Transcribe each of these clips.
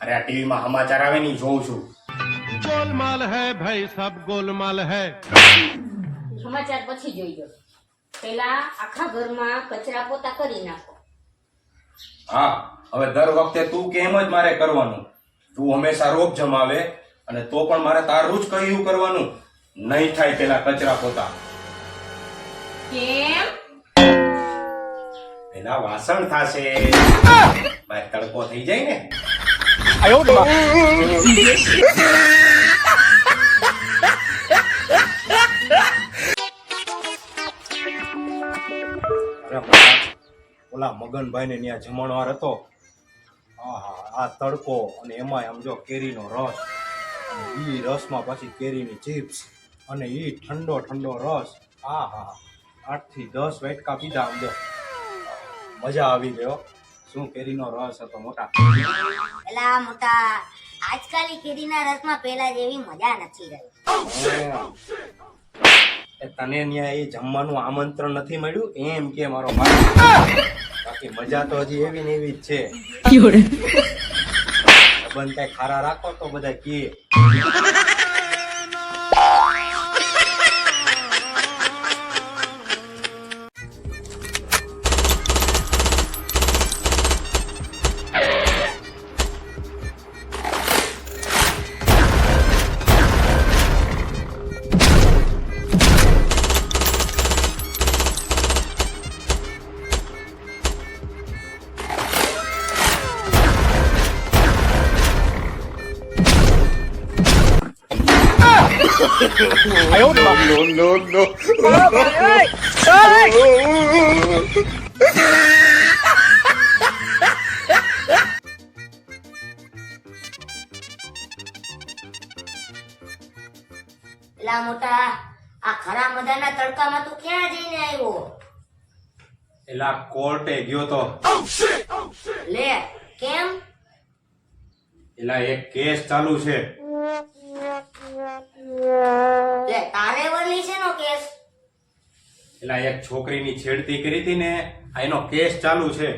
અરે આ ટીવીમાં સમાચાર આવે ને ઈ જોઉં છું. गोलमाल है भाई, सब गोलमाल है. સમાચાર પછી જોઈજો. પેલા આખા ઘરમાં કચરા પોતા કરી નાખો. હા, હવે દર વખતે તું કેમ જ મારે કરવાનું? તું હંમેશા રોપ જમાવે અને તો પણ મારે તારું જ કહ્યું કરવાનું. નહીં થાય પેલા કચરા પોતા. કેમ? પેલા વાસણ થાશે. બાર તડકો થઈ જાય ને. ઓલા મગનભાઈ ને ત્યાં જમણવાર હતો. આ તડકો અને એમાં આમ જો કેરીનો રસ અને ઈ રસમાં પછી કેરીની ચિપ્સ અને ઈ ઠંડો ઠંડો રસ. 8 થી 10 વાટકા પીધા. આમ જો મજા આવી ગયો. શું કેરીનો રસ હતો મોટા. એલા મોટા, આજકાલ કેરીના રસમાં પેલા જેવી મજા નથી રહી. તને ન્યા એ જમવાનું આમંત્રણ નથી મળ્યું એમ કે મારો ભાઈ. બાકી મજા તો હજી એવી ને એવી જ છે. બંધ કઈ ખારા રાખો તો બધા કે એલા મોટા, આ ખરા મજાના તડકામાં તું ક્યાં જઈને આવ્યો? એલા કોર્ટે ગયો તો. લે, કેમ? એલા એક કેસ ચાલુ છે. લે, તારે વળી છે નો કેસ? એલા એક છોકરીની છેડતી કરી હતી ને, આ એનો કેસ ચાલુ છે.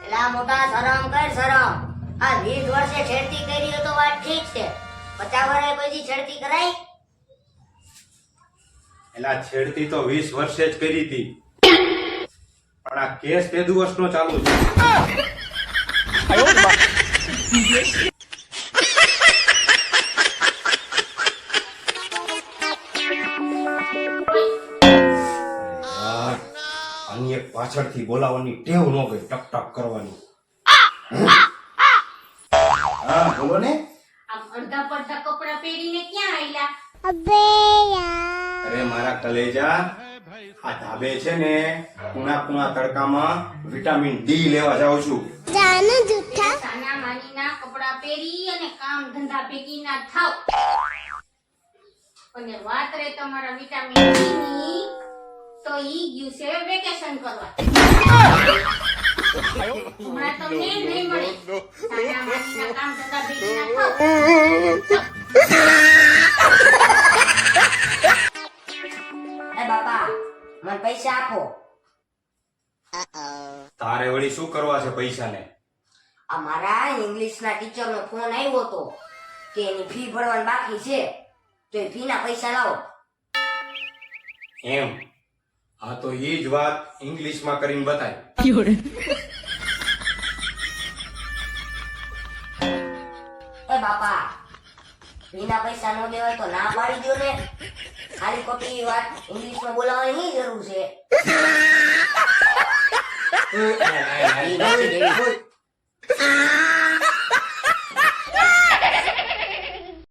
એલા મોટા, શરમ કર શરમ. આ 20 વર્ષે છેડતી કરી હોય તો વાત ઠીક છે, 50 વર્ષે પછી છેડતી કરાય? એલા છેડતી તો 20 વર્ષે જ કરી હતી, પણ આ કેસ તે દિવસનો ચાલુ છે. આની એક પાછળથી બોલાવવાની ટેવ ન ગઈ, ટક ટક કરવાની. હા બોલો ને. આમ અડધા પડધા કપડા પહેરીને ક્યાં આયલા? અરે મારા કલેજા, આ ધાબે છે ને કુણા કુણા તડકામાં વિટામિન ડી લેવા જાઉં છું. સાના માનીના કપડા પહેરી અને કામ ધંધા ભેગી ના થાવ. અને વાત રે તમારા વિટામિન ડી ની, તો ઈ ગયું છે વેકેશન કરવા. હમણાં તમને નહીં મળે. સાના માનીના કામ ધંધા ભેગી ના થાવ. એ બાપા, મને પૈસા આપો. તારે વળી શું કરવા છે પૈસાને? આ મારા ઇંગ્લિશના ટીચરનો ફોન આવ્યો હતો કે એની ફી ભરવાની બાકી છે, તો એ ફીના પૈસા લાવો. એમ? હા તો એ જ વાત ઇંગ્લિશમાં કરીને બતાય. એ બાપા, ફીના પૈસા ન દેવાય તો ના પાડી દો ને. ખાલી ખોટી વાત ઇંગ્લિશમાં બોલાવવાની જરૂર છે. એ,